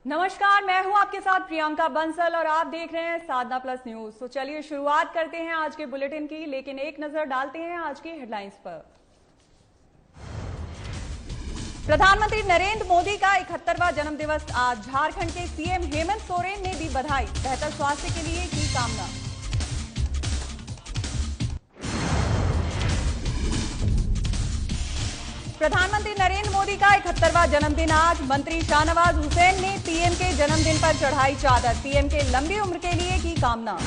नमस्कार, मैं हूं आपके साथ प्रियंका बंसल और आप देख रहे हैं साधना प्लस न्यूज। तो चलिए शुरुआत करते हैं आज के बुलेटिन की, लेकिन एक नजर डालते हैं आज की हेडलाइंस पर। प्रधानमंत्री नरेंद्र मोदी का 71वां जन्मदिवस आज। झारखंड के सीएम हेमंत सोरेन ने दी बधाई, बेहतर स्वास्थ्य के लिए की कामना। प्रधानमंत्री नरेंद्र मोदी का 71वां जन्मदिन आज। मंत्री शाहनवाज हुसैन ने पीएम के जन्मदिन पर चढ़ाई चादर, पीएम के लंबी उम्र के लिए की कामना।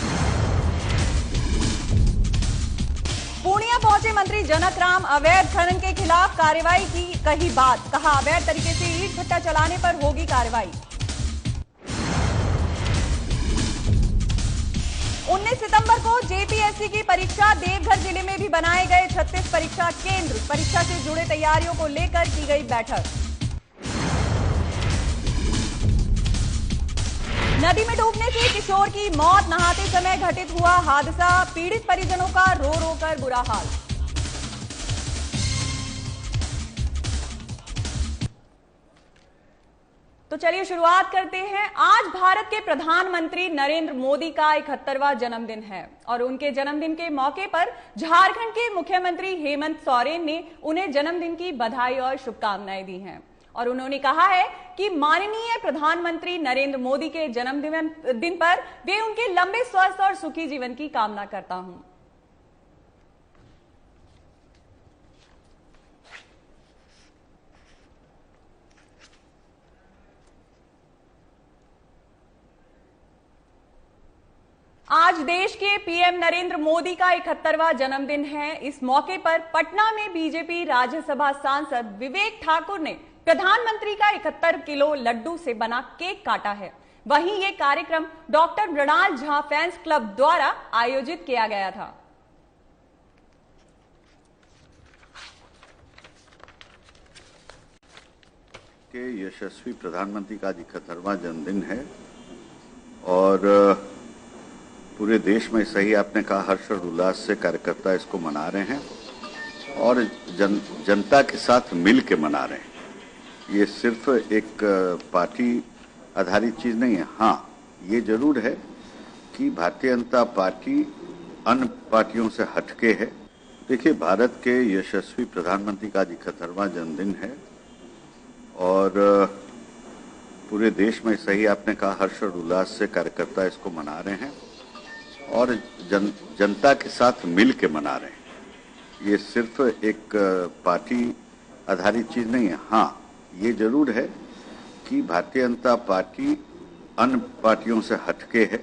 पूर्णिया पहुंचे मंत्री जनक राम, अवैध खनन के खिलाफ कार्रवाई की कही बात, कहा अवैध तरीके से ईंट भट्टा चलाने पर होगी कार्रवाई। 19 सितंबर को जेपीएससी की परीक्षा, देवघर जिले में भी बनाए गए 36 परीक्षा केंद्र। परीक्षा से जुड़े तैयारियों को लेकर की गई बैठक। नदी में डूबने से किशोर की मौत, नहाते समय घटित हुआ हादसा, पीड़ित परिजनों का रो रो कर बुरा हाल। तो चलिए शुरुआत करते हैं। आज भारत के प्रधानमंत्री नरेंद्र मोदी का 71वां जन्मदिन है और उनके जन्मदिन के मौके पर झारखंड के मुख्यमंत्री हेमंत सोरेन ने उन्हें जन्मदिन की बधाई और शुभकामनाएं दी हैं। और उन्होंने कहा है कि माननीय प्रधानमंत्री नरेंद्र मोदी के जन्मदिन पर वे उनके लंबे स्वस्थ और सुखी जीवन की कामना करता हूं। आज देश के पीएम नरेंद्र मोदी का 71वां जन्मदिन है। इस मौके पर पटना में बीजेपी राज्यसभा सांसद विवेक ठाकुर ने प्रधानमंत्री का 71 किलो लड्डू से बना केक काटा है। वहीं ये कार्यक्रम doctor Mrinal Jha fans club द्वारा आयोजित किया गया था। के यशस्वी प्रधानमंत्री का 71वां जन्मदिन है और पूरे देश में सही आपने कहा हर्ष और उल्लास से कार्यकर्ता इसको मना रहे हैं और जनता के साथ मिल के मना रहे हैं। ये सिर्फ एक पार्टी आधारित चीज नहीं है। हाँ, ये जरूर है कि भारतीय जनता पार्टी अन्य पार्टियों से हटके है। देखिए, भारत के यशस्वी प्रधानमंत्री का 71वां जन्मदिन है और पूरे देश में सही आपने कहा हर्ष और उल्लास से कार्यकर्ता इसको मना रहे हैं और जनता के साथ मिल के मना रहे हैं। ये सिर्फ एक पार्टी आधारित चीज नहीं है। हाँ, ये जरूर है कि भारतीय जनता पार्टी अन्य पार्टियों से हटके है।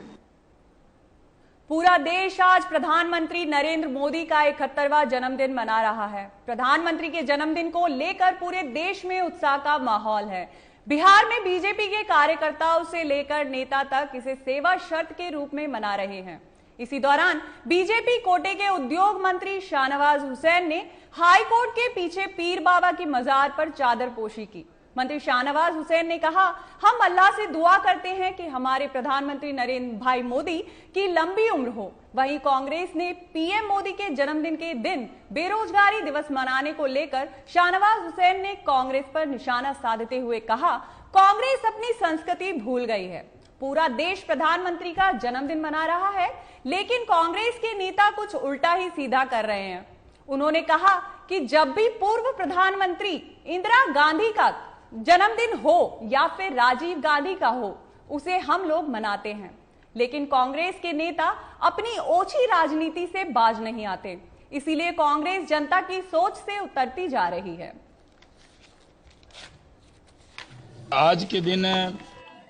पूरा देश आज प्रधानमंत्री नरेंद्र मोदी का 71वां जन्मदिन मना रहा है। प्रधानमंत्री के जन्मदिन को लेकर पूरे देश में उत्साह का माहौल है। बिहार में बीजेपी के कार्यकर्ताओं से लेकर नेता तक इसे सेवा शर्त के रूप में मना रहे हैं। इसी दौरान बीजेपी कोटे के उद्योग मंत्री शाहनवाज हुसैन ने हाई कोर्ट के पीछे पीर बाबा की मजार पर चादर पोशी की। मंत्री शाहनवाज हुसैन ने कहा, हम अल्लाह से दुआ करते हैं कि हमारे प्रधानमंत्री नरेंद्र भाई मोदी की लंबी उम्र हो। वहीं कांग्रेस ने पीएम मोदी के जन्मदिन के दिन बेरोजगारी दिवस मनाने को लेकर शाहनवाज हुसैन ने कांग्रेस पर निशाना साधते हुए कहा, कांग्रेस अपनी संस्कृति भूल गई है। पूरा देश प्रधानमंत्री का जन्मदिन मना रहा है, लेकिन कांग्रेस के नेता कुछ उल्टा ही सीधा कर रहे हैं। उन्होंने कहा कि जब भी पूर्व प्रधानमंत्री इंदिरा गांधी का जन्मदिन हो या फिर राजीव गांधी का हो, उसे हम लोग मनाते हैं, लेकिन कांग्रेस के नेता अपनी ओछी राजनीति से बाज नहीं आते। इसीलिए कांग्रेस जनता की सोच से उतरती जा रही है। आज के दिन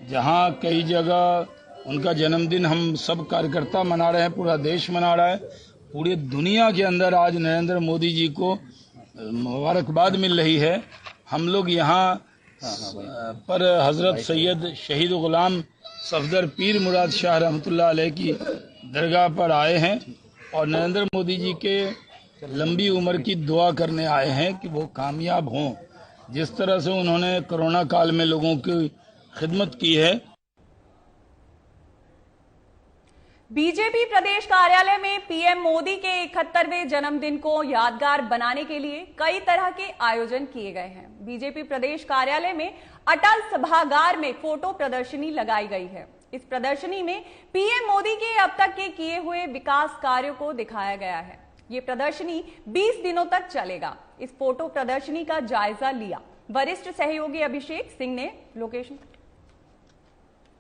जहां कई जगह उनका जन्मदिन हम सब कार्यकर्ता मना रहे हैं, पूरा देश मना रहा है, पूरी दुनिया के अंदर आज नरेंद्र मोदी जी को मुबारकबाद मिल रही है। हम लोग यहाँ पर हजरत सैयद शहीद गुलाम सफदर पीर मुराद शाह रहमतुल्लाह अलैह की दरगाह पर आए हैं और नरेंद्र मोदी जी के लंबी उम्र की दुआ करने आए हैं कि वो कामयाब हों। जिस तरह से उन्होंने कोरोना काल में लोगों की खिदमत की है। बीजेपी प्रदेश कार्यालय में पीएम मोदी के 71वें जन्मदिन को यादगार बनाने के लिए कई तरह के आयोजन किए गए हैं। बीजेपी प्रदेश कार्यालय में अटल सभागार में फोटो प्रदर्शनी लगाई गई है। इस प्रदर्शनी में पीएम मोदी के अब तक के किए हुए विकास कार्यों को दिखाया गया है। ये प्रदर्शनी 20 दिनों तक चलेगा। इस फोटो प्रदर्शनी का जायजा लिया वरिष्ठ सहयोगी अभिषेक सिंह ने। लोकेशन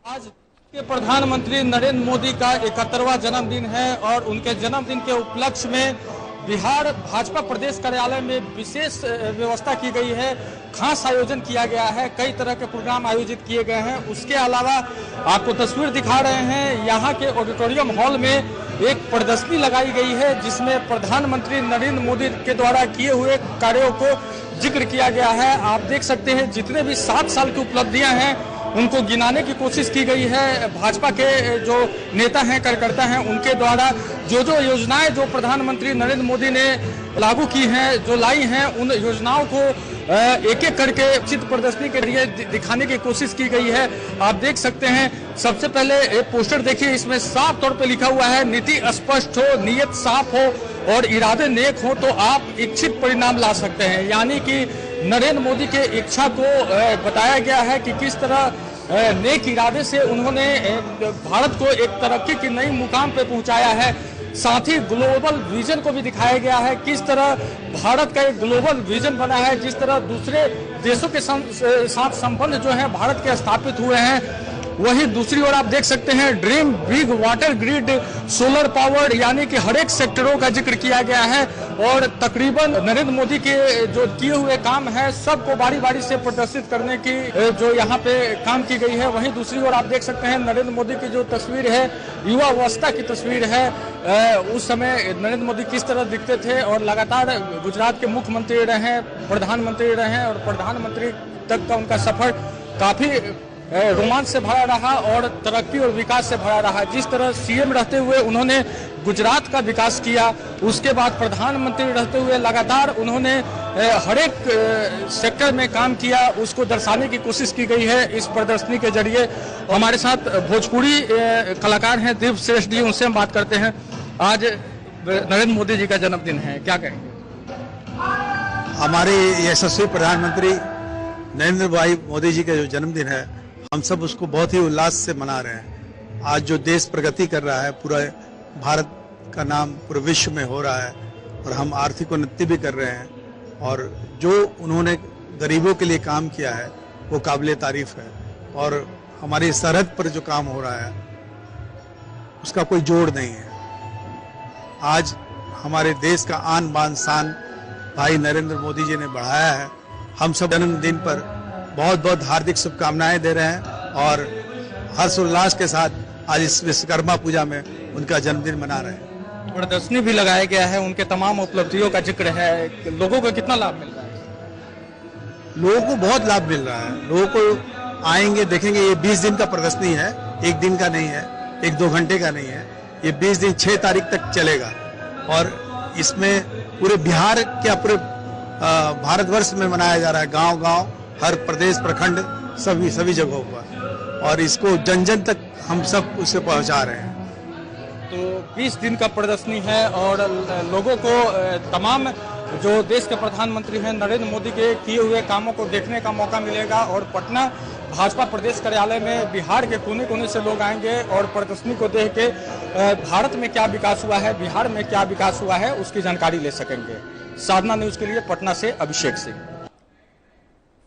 आज के प्रधानमंत्री नरेंद्र मोदी का 71वां जन्मदिन है और उनके जन्मदिन के उपलक्ष्य में बिहार भाजपा प्रदेश कार्यालय में विशेष व्यवस्था की गई है। खास आयोजन किया गया है, कई तरह के प्रोग्राम आयोजित किए गए हैं। उसके अलावा आपको तस्वीर दिखा रहे हैं, यहाँ के ऑडिटोरियम हॉल में एक प्रदर्शनी लगाई गई है जिसमें प्रधानमंत्री नरेंद्र मोदी के द्वारा किए हुए कार्यों को जिक्र किया गया है। आप देख सकते हैं जितने भी 7 साल की उपलब्धियां हैं उनको गिनाने की कोशिश की गई है। भाजपा के जो नेता हैं, कार्यकर्ता हैं, उनके द्वारा जो जो योजनाएं जो प्रधानमंत्री नरेंद्र मोदी ने लागू की हैं, जो लाई हैं, उन योजनाओं को एक एक करके चित्र प्रदर्शनी के लिए दिखाने की कोशिश की गई है। आप देख सकते हैं, सबसे पहले एक पोस्टर देखिए, इसमें साफ तौर पे लिखा हुआ है, नीति स्पष्ट हो, नीयत साफ हो और इरादे नेक हो तो आप इच्छित परिणाम ला सकते हैं। यानी कि नरेंद्र मोदी के इच्छा को बताया गया है कि किस तरह नेक इरादे से उन्होंने भारत को एक तरक्की की नई मुकाम पे पहुंचाया है। साथ ही ग्लोबल विजन को भी दिखाया गया है, किस तरह भारत का एक ग्लोबल विजन बना है, जिस तरह दूसरे देशों के साथ संबंध जो है भारत के स्थापित हुए हैं। वहीं दूसरी ओर आप देख सकते हैं dream big water grid, solar power, यानी कि हर एक सेक्टरों का जिक्र किया गया है और तकरीबन नरेंद्र मोदी के जो किए हुए काम है सबको बारी बारी से प्रदर्शित करने की जो यहाँ पे काम की गई है। वहीं दूसरी ओर आप देख सकते हैं नरेंद्र मोदी की जो तस्वीर है, युवा अवस्था की तस्वीर है। उस समय नरेंद्र मोदी किस तरह दिखते थे और लगातार गुजरात के मुख्यमंत्री रहे, प्रधानमंत्री रहे और प्रधानमंत्री तक का उनका सफर काफी रोमांच से भरा रहा और तरक्की और विकास से भरा रहा। जिस तरह सीएम रहते हुए उन्होंने गुजरात का विकास किया, उसके बाद प्रधानमंत्री रहते हुए लगातार उन्होंने हर एक सेक्टर में काम किया, उसको दर्शाने की कोशिश की गई है इस प्रदर्शनी के जरिए। हमारे साथ भोजपुरी कलाकार हैं दिव्य श्रेष्ठ जी, उनसे हम बात करते हैं। आज नरेंद्र मोदी जी का जन्मदिन है, क्या कहेंगे? हमारे यशस्वी प्रधानमंत्री नरेंद्र भाई मोदी जी का जो जन्मदिन है, हम सब उसको बहुत ही उल्लास से मना रहे हैं। आज जो देश प्रगति कर रहा है, पूरा भारत का नाम पूरे विश्व में हो रहा है और हम आर्थिक उन्नति भी कर रहे हैं और जो उन्होंने गरीबों के लिए काम किया है वो काबिले तारीफ है और हमारी सरहद पर जो काम हो रहा है उसका कोई जोड़ नहीं है। आज हमारे देश का आन बान शान भाई नरेंद्र मोदी जी ने बढ़ाया है। हम सब जन्मदिन पर बहुत बहुत हार्दिक शुभकामनाएं दे रहे हैं और हर्षोल्लास के साथ आज इस विश्वकर्मा पूजा में उनका जन्मदिन मना रहे हैं। प्रदर्शनी भी लगाया गया है, उनके तमाम उपलब्धियों का जिक्र है। लोगों को कितना लाभ मिल रहा है? लोगों को बहुत लाभ मिल रहा है। लोगों को आएंगे, देखेंगे। ये 20 दिन का प्रदर्शनी है, एक दिन का नहीं है, 1-2 घंटे का नहीं है। ये 20 दिन 6 तारीख तक चलेगा और इसमें पूरे बिहार क्या पूरे भारतवर्ष में मनाया जा रहा है। गांव-गांव, हर प्रदेश, प्रखंड, सभी जगहों पर, और इसको जन जन तक हम सब उसे पहुंचा रहे हैं। तो 20 दिन का प्रदर्शनी है और लोगों को तमाम जो देश के प्रधानमंत्री हैं नरेंद्र मोदी के किए हुए कामों को देखने का मौका मिलेगा और पटना भाजपा प्रदेश कार्यालय में बिहार के कोने कोने से लोग आएंगे और प्रदर्शनी को देख के भारत में क्या विकास हुआ है, बिहार में क्या विकास हुआ है, उसकी जानकारी ले सकेंगे। साधना न्यूज के लिए पटना से अभिषेक सिंह।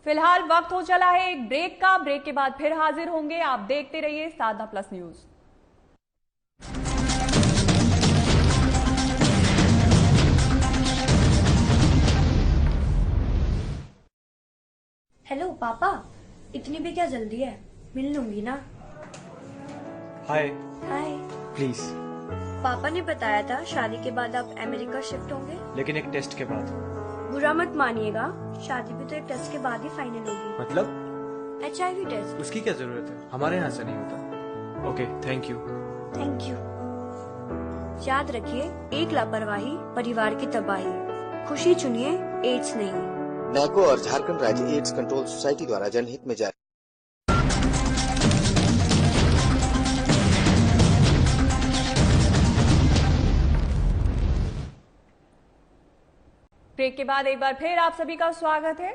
फिलहाल वक्त हो चला है एक ब्रेक का। ब्रेक के बाद फिर हाजिर होंगे। आप देखते रहिए साधना प्लस न्यूज। हेलो पापा, इतनी भी क्या जल्दी है? मिल लूंगी ना। हाय। हाय। प्लीज। पापा ने बताया था शादी के बाद आप अमेरिका शिफ्ट होंगे, लेकिन एक टेस्ट के बाद। बुरा मत मानिएगा, शादी भी तो एक टेस्ट के बाद ही फाइनल होगी। मतलब? HIV test. उसकी क्या जरूरत है? हमारे यहाँ से नहीं होता। Okay, thank you. Thank you. याद रखिए, एक लापरवाही परिवार की तबाही। खुशी चुनिए, एड्स नहीं। नैको और झारखंड राज्य एड्स कंट्रोल सोसाइटी द्वारा जनहित में जारी। ब्रेक के बाद एक बार फिर आप सभी का स्वागत है।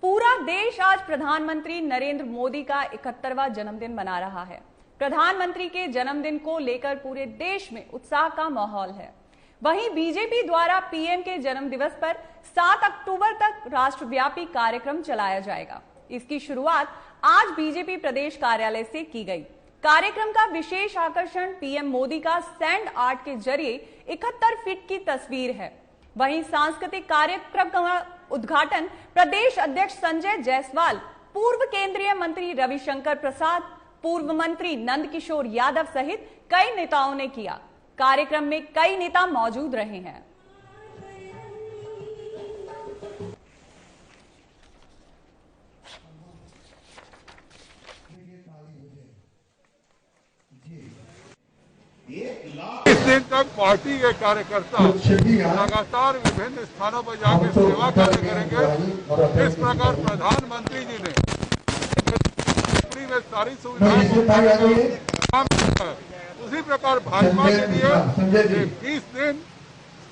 पूरा देश आज प्रधानमंत्री नरेंद्र मोदी का 71वां जन्मदिन मना रहा है। प्रधानमंत्री के जन्मदिन को लेकर पूरे देश में उत्साह का माहौल है। वहीं बीजेपी द्वारा पीएम के जन्म दिवस पर 7 अक्टूबर तक राष्ट्रव्यापी कार्यक्रम चलाया जाएगा। इसकी शुरुआत आज बीजेपी प्रदेश कार्यालय से की गई। कार्यक्रम का विशेष आकर्षण पीएम मोदी का सैंड आर्ट के जरिए 71 फीट की तस्वीर है। वहीं सांस्कृतिक कार्यक्रम का उद्घाटन प्रदेश अध्यक्ष संजय जायसवाल, पूर्व केंद्रीय मंत्री रविशंकर प्रसाद, पूर्व मंत्री नंदकिशोर यादव सहित कई नेताओं ने किया। कार्यक्रम में कई नेता मौजूद रहे हैं। इस दिन तक पार्टी के कार्यकर्ता लगातार विभिन्न स्थानों पर जाकर सेवा कार्य करेंगे। इस प्रकार प्रधानमंत्री जी ने में सारी सुविधाएं काम किया है, उसी प्रकार भाजपा के लिए 20 दिन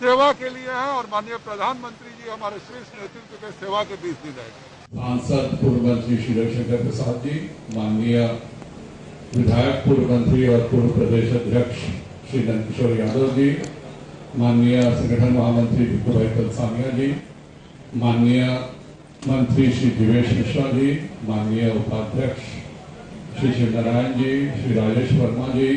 सेवा के लिए है और माननीय प्रधानमंत्री जी हमारे शीर्ष नेतृत्व के सेवा के 20 दिन है। सांसद पूर्व मंत्री श्री रविशंकर प्रसाद जी, माननीय विधायक पूर्व मंत्री और पूर्व प्रदेश अध्यक्ष श्री नंदकिशोर यादव जी, माननीय संगठन महामंत्री भिक्खू भाई तलसानिया जी, माननीय मंत्री श्री दिवेश मिश्रा जी, माननीय उपाध्यक्ष श्री शिवनारायण जी, श्री राजेश वर्मा जी,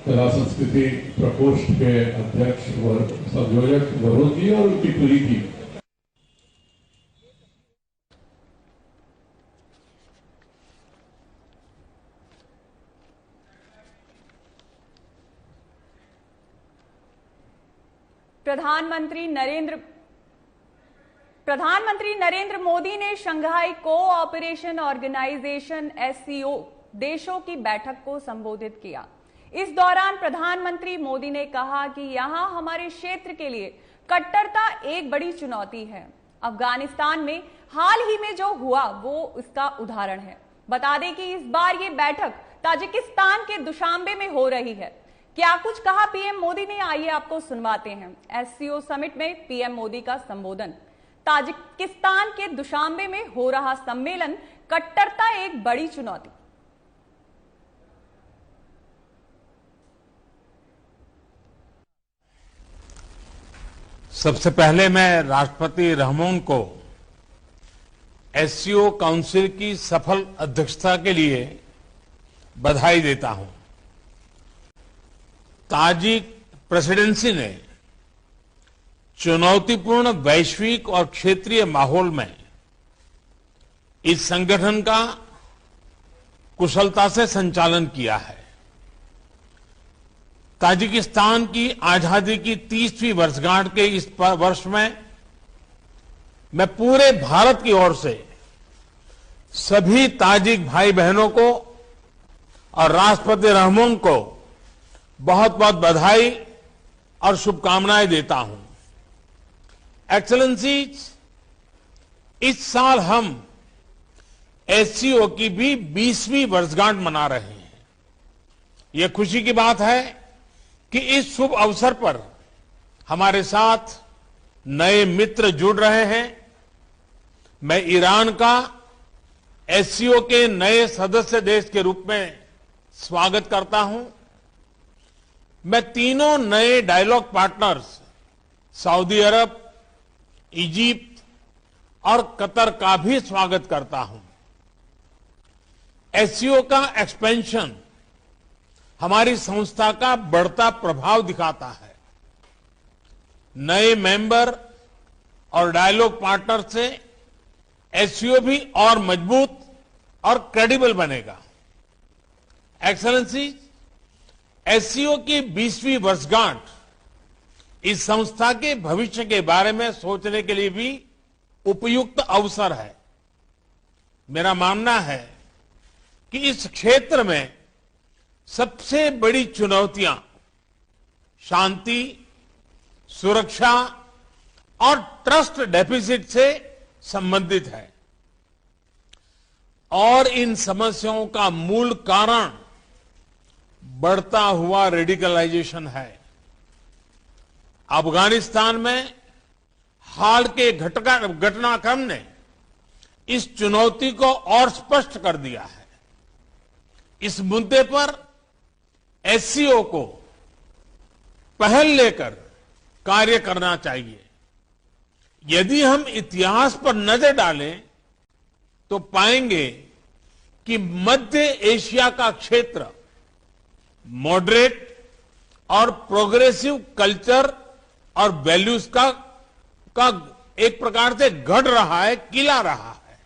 कला संस्कृति प्रकोष्ठ के अध्यक्ष व संयोजक वरुण जी और उनकी पूरी टीम। प्रधानमंत्री नरेंद्र मोदी ने शंघाई कोऑपरेशन ऑर्गेनाइजेशन SCO देशों की बैठक को संबोधित किया। इस दौरान प्रधानमंत्री मोदी ने कहा कि यहां हमारे क्षेत्र के लिए कट्टरता एक बड़ी चुनौती है। अफगानिस्तान में हाल ही में जो हुआ वो इसका उदाहरण है। बता दें कि इस बार ये बैठक ताजिकिस्तान के दुशांबे में हो रही है। क्या कुछ कहा पीएम मोदी ने, आइए आपको सुनवाते हैं। SCO समिट में पीएम मोदी का संबोधन। ताजिकिस्तान के दुशांबे में हो रहा सम्मेलन, कट्टरता एक बड़ी चुनौती। सबसे पहले मैं राष्ट्रपति रहमोन को SCO काउंसिल की सफल अध्यक्षता के लिए बधाई देता हूं। ताजिक प्रेसिडेंसी ने चुनौतीपूर्ण वैश्विक और क्षेत्रीय माहौल में इस संगठन का कुशलता से संचालन किया है। ताजिकिस्तान की आजादी की 30वीं वर्षगांठ के इस वर्ष में मैं पूरे भारत की ओर से सभी ताजिक भाई बहनों को और राष्ट्रपति रहमोन को बहुत बहुत बधाई और शुभकामनाएं देता हूं। एक्सेलेंसीज, इस साल हम SCO की भी 20वीं वर्षगांठ मना रहे हैं। यह खुशी की बात है कि इस शुभ अवसर पर हमारे साथ नए मित्र जुड़ रहे हैं। मैं ईरान का SCO के नए सदस्य देश के रूप में स्वागत करता हूं। मैं तीनों नए डायलॉग पार्टनर्स सऊदी अरब, इजिप्ट और कतर का भी स्वागत करता हूं। SCO का एक्सपेंशन हमारी संस्था का बढ़ता प्रभाव दिखाता है। नए मेंबर और डायलॉग पार्टनर से SCO भी और मजबूत और क्रेडिबल बनेगा। एक्सेलेंसी, SCO की 20वीं वर्षगांठ इस संस्था के भविष्य के बारे में सोचने के लिए भी उपयुक्त अवसर है। मेरा मानना है कि इस क्षेत्र में सबसे बड़ी चुनौतियां शांति, सुरक्षा और ट्रस्ट डेफिसिट से संबंधित है और इन समस्याओं का मूल कारण बढ़ता हुआ रेडिकलाइजेशन है। अफगानिस्तान में हाल के घटनाक्रम ने इस चुनौती को और स्पष्ट कर दिया है। इस मुद्दे पर एससीओ को पहल लेकर कार्य करना चाहिए। यदि हम इतिहास पर नजर डालें तो पाएंगे कि मध्य एशिया का क्षेत्र मॉडरेट और प्रोग्रेसिव कल्चर और वैल्यूज का एक प्रकार से गढ़ रहा है, किला रहा है।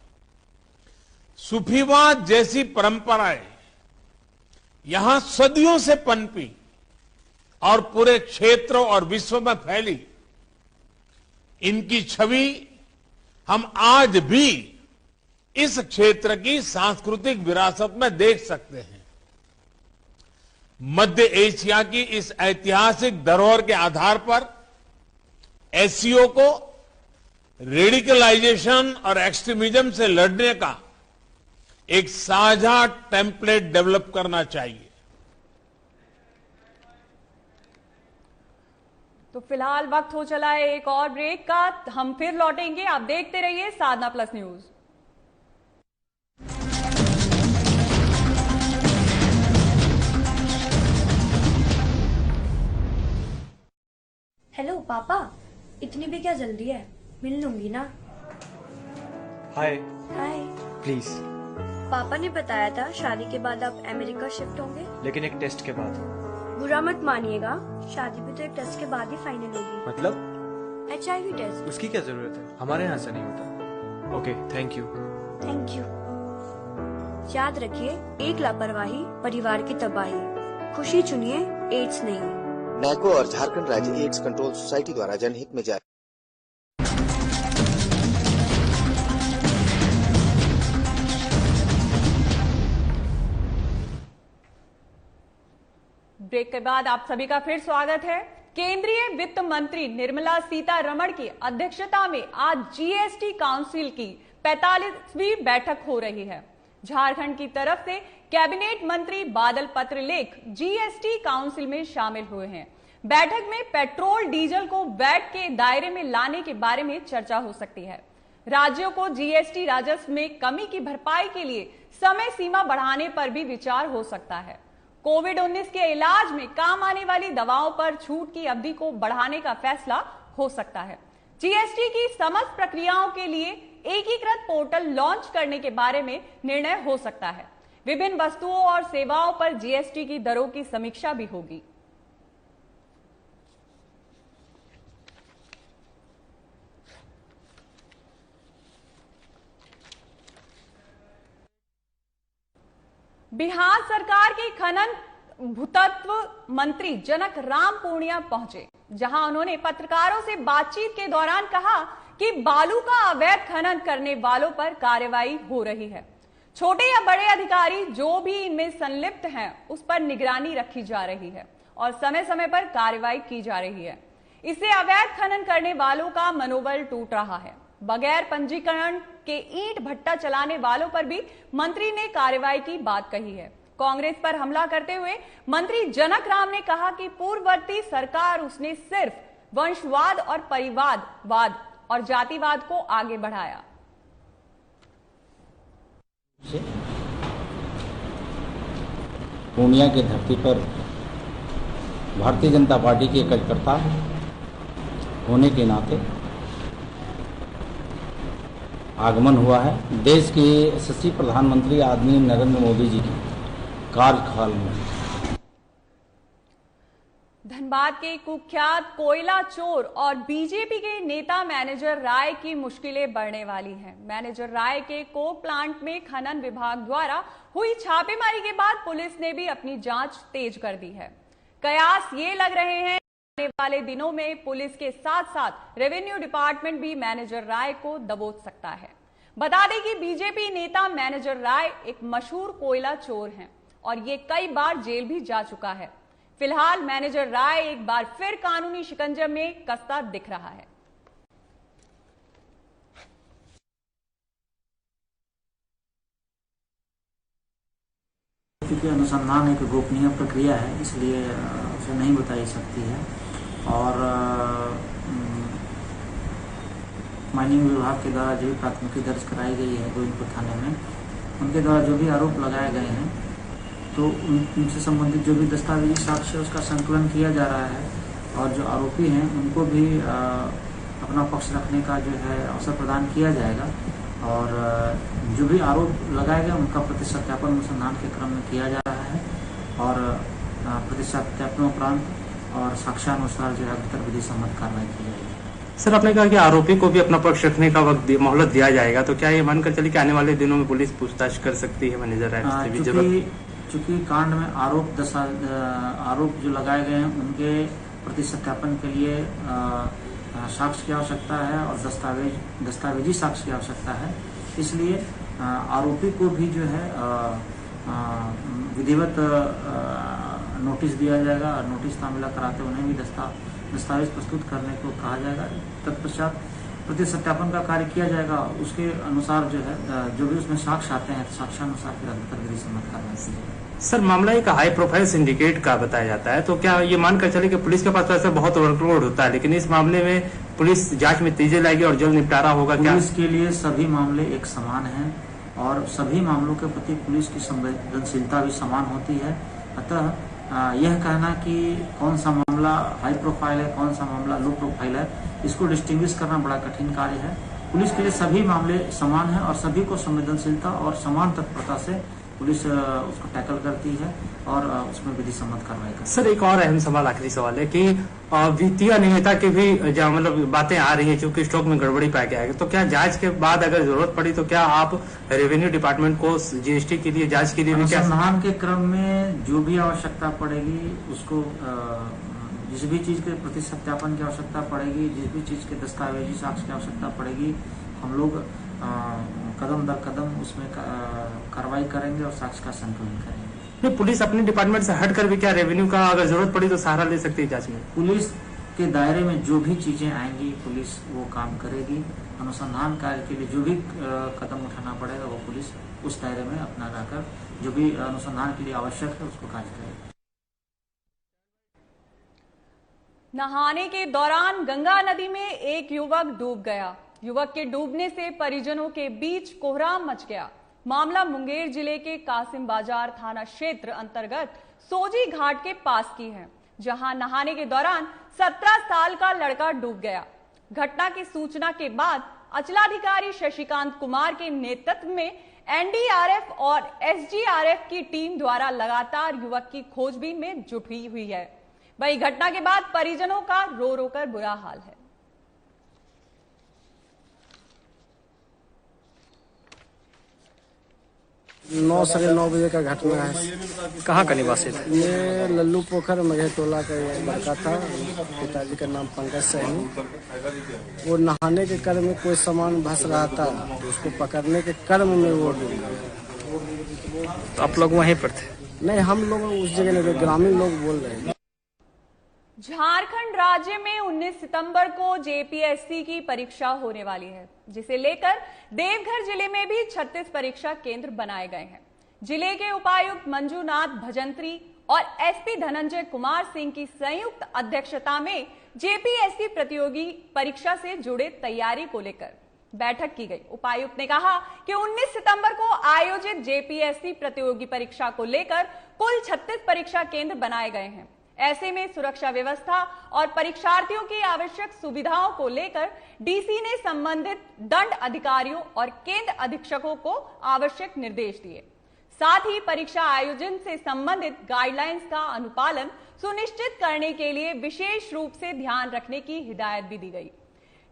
सूफीवाद जैसी परंपराएं यहां सदियों से पनपी और पूरे क्षेत्र और विश्व में फैली। इनकी छवि हम आज भी इस क्षेत्र की सांस्कृतिक विरासत में देख सकते हैं। मध्य एशिया की इस ऐतिहासिक धरोहर के आधार पर एससीओ को रेडिकलाइजेशन और एक्सट्रीमिज्म से लड़ने का एक साझा टेम्पलेट डेवलप करना चाहिए। तो फिलहाल वक्त हो चला है एक और ब्रेक का, हम फिर लौटेंगे। आप देखते रहिए साधना प्लस न्यूज। हेलो पापा, इतनी भी क्या जल्दी है, मिल लूंगी ना। हाय। हाय। प्लीज। पापा ने बताया था शादी के बाद आप अमेरिका शिफ्ट होंगे, लेकिन एक टेस्ट के बाद। बुरा मत मानिएगा, शादी भी तो एक टेस्ट के बाद ही फाइनल होगी। मतलब? HIV test. उसकी क्या जरूरत है, हमारे यहाँ से नहीं होता। Okay, thank you. Thank you. याद रखिए, एक लापरवाही परिवार की तबाही। खुशी चुनिए, एड्स नहीं। नैको और झारखंड राज्य एड्स कंट्रोल सोसाइटी द्वारा जनहित में जारी। ब्रेक के बाद आप सभी का फिर स्वागत है। केंद्रीय वित्त मंत्री निर्मला सीतारमण की अध्यक्षता में आज जीएसटी काउंसिल की 45वीं बैठक हो रही है। झारखंड की तरफ से कैबिनेट मंत्री बादल पत्रलेख जीएसटी काउंसिल में शामिल हुए हैं। बैठक में पेट्रोल डीजल को वैट के दायरे में लाने के बारे में चर्चा हो सकती है। राज्यों को जीएसटी राजस्व में कमी की भरपाई के लिए समय सीमा बढ़ाने पर भी विचार हो सकता है। कोविड-19 के इलाज में काम आने वाली दवाओं पर छूट की अवधि को बढ़ाने का फैसला हो सकता है। जीएसटी की समस्त प्रक्रियाओं के लिए एकीकृत पोर्टल लॉन्च करने के बारे में निर्णय हो सकता है। विभिन्न वस्तुओं और सेवाओं पर जीएसटी की दरों की समीक्षा भी होगी। बिहार सरकार के खनन भूतत्व मंत्री जनक राम पूर्णिया पहुंचे, जहां उन्होंने पत्रकारों से बातचीत के दौरान कहा कि बालू का अवैध खनन करने वालों पर कार्रवाई हो रही है। छोटे या बड़े अधिकारी जो भी इनमें संलिप्त हैं, उस पर निगरानी रखी जा रही है और समय समय पर कार्रवाई की जा रही है। इससे अवैध खनन करने वालों का मनोबल टूट रहा है। बगैर पंजीकरण के ईंट भट्टा चलाने वालों पर भी मंत्री ने कार्रवाई की बात कही है। कांग्रेस पर हमला करते हुए मंत्री जनक राम ने कहा कि पूर्ववर्ती सरकार उसने सिर्फ वंशवाद और परिवारवाद और जातिवाद को आगे बढ़ाया। पूर्णिया की धरती पर भारतीय जनता पार्टी के कार्यकर्ता होने के नाते आगमन हुआ है। देश के यशस्वी प्रधानमंत्री आदरणीय नरेंद्र मोदी जी के कार्यकाल में धनबाद के कुख्यात कोयला चोर और बीजेपी के नेता मैनेजर राय की मुश्किलें बढ़ने वाली हैं। मैनेजर राय के कोक प्लांट में खनन विभाग द्वारा हुई छापेमारी के बाद पुलिस ने भी अपनी जांच तेज कर दी है। कयास ये लग रहे हैं आने वाले दिनों में पुलिस के साथ साथ रेवेन्यू डिपार्टमेंट भी मैनेजर राय को दबोच सकता है। बता दें कि बीजेपी नेता मैनेजर राय एक मशहूर कोयला चोर हैं और ये कई बार जेल भी जा चुका है। फिलहाल मैनेजर राय एक बार फिर कानूनी शिकंजे में कसता दिख रहा है। क्योंकि अनुसंधान एक गोपनीय प्रक्रिया है, इसलिए उसे नहीं बताई सकती है और माइनिंग विभाग के द्वारा जो भी प्राथमिकी दर्ज कराई गई है गोविंदपुर थाने में, उनके द्वारा जो भी आरोप लगाए गए हैं तो उनसे संबंधित जो भी दस्तावेजी साक्ष्य है उसका संकलन किया जा रहा है और जो आरोपी हैं उनको भी अपना पक्ष रखने का जो है अवसर प्रदान किया जाएगा और जो भी आरोप लगाए गए उनका प्रतिसत्यापन अनुसंधान के क्रम में किया जा रहा है और प्रतिसत्यापन उपरांत और साक्ष्यानुसार जो है अग्रतर विधि सम्मत कार्रवाई की जाएगी। सर, आपने कहा कि आरोपी को भी अपना पक्ष रखने का वक्त मोहलत दिया जाएगा, तो क्या ये मानकर चलिए कि आने वाले दिनों में पुलिस पूछताछ कर सकती है मैनेजर? चूंकि कांड में आरोप जो लगाए गए हैं उनके प्रतिसत्यापन के लिए साक्ष्य की आवश्यकता है और दस्तावेजी साक्ष्य की आवश्यकता है, इसलिए आरोपी को भी जो है विधिवत नोटिस दिया जाएगा और नोटिस तामीला कराते उन्हें भी दस्तावेज प्रस्तुत करने को कहा जाएगा। तत्पश्चात प्रतिसत्यापन का कार्य किया जाएगा, उसके अनुसार जो है जो भी उसमें साक्ष्य आते हैं साक्ष्यानुसार फिर अग्रतर विधि सम्मत कार्रवाई की जाएगी। सर, मामला एक हाई प्रोफाइल सिंडिकेट का बताया जाता है, तो क्या ये मानकर चले कि पुलिस के पास वैसे बहुत वर्कलोड होता है, लेकिन इस मामले में पुलिस जांच में तेजी लाएगी और जल्द निपटारा होगा? क्या पुलिस के लिए सभी मामले एक समान हैं और सभी मामलों के प्रति पुलिस की संवेदनशीलता भी समान होती है। अतः यह कहना कि कौन सा मामला हाई प्रोफाइल है, कौन सा मामला लो प्रोफाइल है, इसको डिस्टिंग्विश करना बड़ा कठिन कार्य है। पुलिस के लिए सभी मामले समान हैं और सभी को संवेदनशीलता और समान तत्परता से पुलिस उसको टैकल करती है और उसमें विधि सम्मत कार्रवाई करती है। सर, एक और अहम सवाल, आखिरी सवाल है कि वित्तीय अनियमितता की भी मतलब बातें आ रही हैं, चूंकि स्टॉक में गड़बड़ी पाया गया है, तो क्या जांच के बाद अगर जरूरत पड़ी तो क्या आप रेवेन्यू डिपार्टमेंट को जीएसटी के लिए जांच के लिए अनुसंधान के क्रम में जो भी आवश्यकता पड़ेगी उसको जिस भी चीज के प्रति सत्यापन की आवश्यकता पड़ेगी, जिस भी चीज के दस्तावेजी साक्ष्य की आवश्यकता पड़ेगी, हम लोग कदम दर कदम उसमें कार्रवाई करेंगे और साक्ष्य का संकलन करेंगे। पुलिस अपने डिपार्टमेंट से हटकर भी क्या रेवेन्यू का अगर जरूरत पड़ी तो सहारा ले सकती है जांच में? पुलिस के दायरे में जो भी चीजें आएंगी पुलिस वो काम करेगी। अनुसंधान कार्य के लिए जो भी कदम उठाना पड़ेगा वो पुलिस उस दायरे में अपना लाकर जो भी अनुसंधान के लिए आवश्यक है उसको कार्य करेगी। नहाने के दौरान गंगा नदी में एक युवक डूब गया। युवक के डूबने से परिजनों के बीच कोहराम मच गया। मामला मुंगेर जिले के कासिम बाजार थाना क्षेत्र अंतर्गत सोजी घाट के पास की है, जहां नहाने के दौरान 17 साल का लड़का डूब गया। घटना की सूचना के बाद अंचलाधिकारी शशिकांत कुमार के नेतृत्व में एनडीआरएफ और एसडीआरएफ की टीम द्वारा लगातार युवक की खोजबीन में जुटी हुई है। वहीं घटना के बाद परिजनों का रो रो कर बुरा हाल है। 9 साढ़े 9 बजे का घटना है। कहाँ का निवासी था? ये लल्लू पोखर मघे टोला का लड़का था। पिताजी का नाम पंकज सैनी। वो नहाने के क्रम में कोई सामान भस रहा था, तो उसको पकड़ने के क्रम में वो डूब गया। तो आप लोग वहीं पर थे? नहीं, हम लोग उस जगह नहीं, ग्रामीण लोग बोल रहे हैं। झारखंड राज्य में 19 सितंबर को जेपीएससी की परीक्षा होने वाली है, जिसे लेकर देवघर जिले में भी 36 परीक्षा केंद्र बनाए गए हैं। जिले के उपायुक्त मंजूनाथ भजंत्री और एसपी धनंजय कुमार सिंह की संयुक्त अध्यक्षता में जेपीएससी प्रतियोगी परीक्षा से जुड़े तैयारी को लेकर बैठक की गई। उपायुक्त ने कहा कि 19 सितंबर को आयोजित जेपीएससी प्रतियोगी परीक्षा को लेकर कुल 36 परीक्षा केंद्र बनाए गए हैं। ऐसे में सुरक्षा व्यवस्था और परीक्षार्थियों की आवश्यक सुविधाओं को लेकर डीसी ने संबंधित दंड अधिकारियों और केंद्र अधीक्षकों को आवश्यक निर्देश दिए। साथ ही परीक्षा आयोजन से संबंधित गाइडलाइंस का अनुपालन सुनिश्चित करने के लिए विशेष रूप से ध्यान रखने की हिदायत भी दी गई।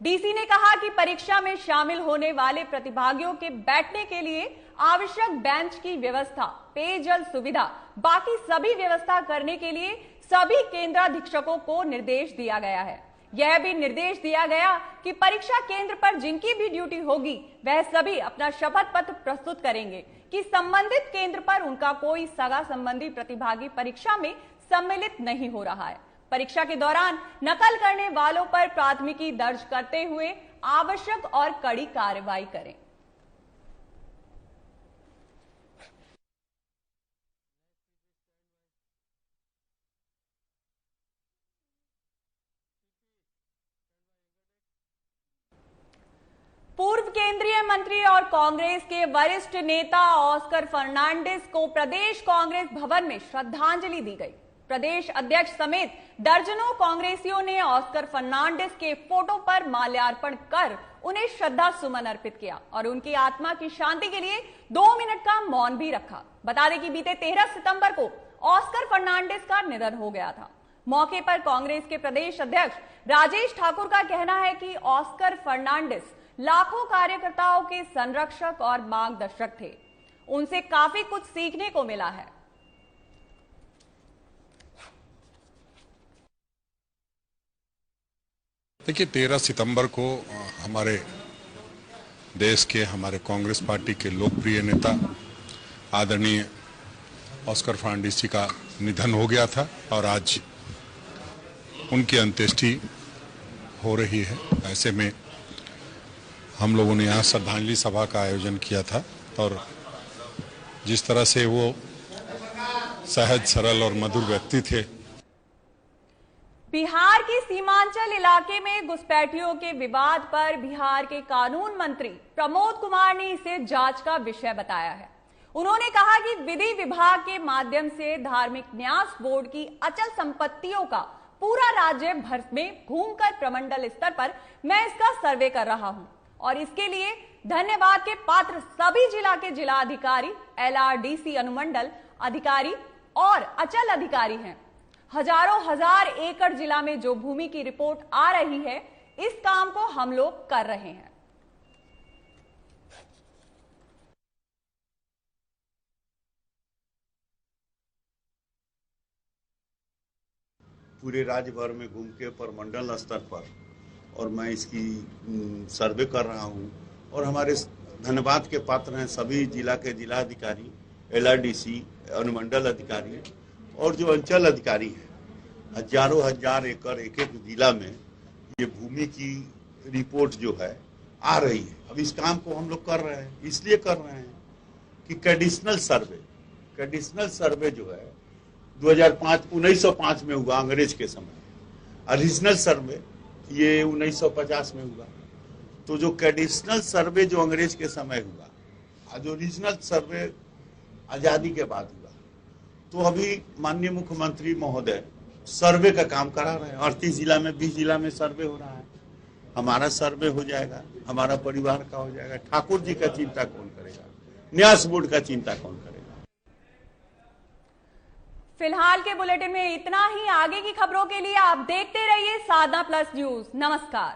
डीसी ने कहा कि परीक्षा में शामिल होने वाले प्रतिभागियों के बैठने के लिए आवश्यक बेंच की व्यवस्था, पेयजल सुविधा, बाकी सभी व्यवस्था करने के लिए सभी केंद्राधीक्षकों को निर्देश दिया गया है। यह भी निर्देश दिया गया कि परीक्षा केंद्र पर जिनकी भी ड्यूटी होगी वह सभी अपना शपथ पत्र प्रस्तुत करेंगे कि संबंधित केंद्र पर उनका कोई सगा संबंधी प्रतिभागी परीक्षा में सम्मिलित नहीं हो रहा है। परीक्षा के दौरान नकल करने वालों पर प्राथमिकी दर्ज करते हुए आवश्यक और कड़ी कार्रवाई करें। केंद्रीय मंत्री और कांग्रेस के वरिष्ठ नेता ऑस्कर फर्नांडिस को प्रदेश कांग्रेस भवन में श्रद्धांजलि दी गई। प्रदेश अध्यक्ष समेत दर्जनों कांग्रेसियों ने ऑस्कर फर्नांडिस के फोटो पर माल्यार्पण कर उन्हें श्रद्धा सुमन अर्पित किया और उनकी आत्मा की शांति के लिए 2 मिनट का मौन भी रखा। बता दें कि बीते 13 सितंबर को ऑस्कर फर्नांडिस का निधन हो गया था। मौके पर कांग्रेस के प्रदेश अध्यक्ष राजेश ठाकुर का कहना है कि ऑस्कर फर्नांडिस लाखों कार्यकर्ताओं के संरक्षक और मार्गदर्शक थे। उनसे काफी कुछ सीखने को मिला है। देखिए, 13 सितंबर को हमारे देश के, हमारे कांग्रेस पार्टी के लोकप्रिय नेता आदरणीय ऑस्कर फर्नांडिस जी का निधन हो गया था और आज उनकी अंत्येष्टि हो रही है। ऐसे में हम लोगों ने यहाँ श्रद्धांजलि सभा का आयोजन किया था और जिस तरह से वो सहज, सरल और मधुर व्यक्ति थे। बिहार के सीमांचल इलाके में घुसपैठियों के विवाद पर बिहार के कानून मंत्री प्रमोद कुमार ने इसे जांच का विषय बताया है। उन्होंने कहा कि विधि विभाग के माध्यम से धार्मिक न्यास बोर्ड की अचल संपत्तियों का पूरा राज्य भर में घूमकर प्रमंडल स्तर पर मैं इसका सर्वे कर रहा हूं और इसके लिए धन्यवाद के पात्र सभी जिला के जिला अधिकारी, LRDC अनुमंडल अधिकारी और अचल अधिकारी हैं। हजारों हजार एकड़ जिला में जो भूमि की रिपोर्ट आ रही है, इस काम को हम लोग कर रहे हैं। पूरे राज्य भर में घूम के प्रमंडल स्तर पर और मैं इसकी सर्वे कर रहा हूं और हमारे धन्यवाद के पात्र हैं सभी जिला के जिला अधिकारी, LRDC अनुमंडल अधिकारी और जो अंचल अधिकारी हैं। हजारों हजार एकड़ एक एक जिला में ये भूमि की रिपोर्ट जो है आ रही है। अब इस काम को हम लोग कर रहे हैं, इसलिए कर रहे हैं कि कंडीशनल सर्वे जो है 1905 में हुआ अंग्रेज के समय। ओरिजिनल सर्वे ये 1950 में हुआ। तो जो कंडीशनल सर्वे जो अंग्रेज के समय हुआ, आज ओरिजिनल सर्वे आजादी के बाद हुआ। तो अभी माननीय मुख्यमंत्री महोदय सर्वे का काम करा रहे हैं। 38 जिला में 20 जिला में सर्वे हो रहा है। हमारा सर्वे हो जाएगा, हमारा परिवार का हो जाएगा। ठाकुर जी का चिंता कौन करेगा? न्यास बोर्ड का चिंता कौन करेगा? फिलहाल के बुलेटिन में इतना ही। आगे की खबरों के लिए आप देखते रहिए साधना प्लस न्यूज। नमस्कार।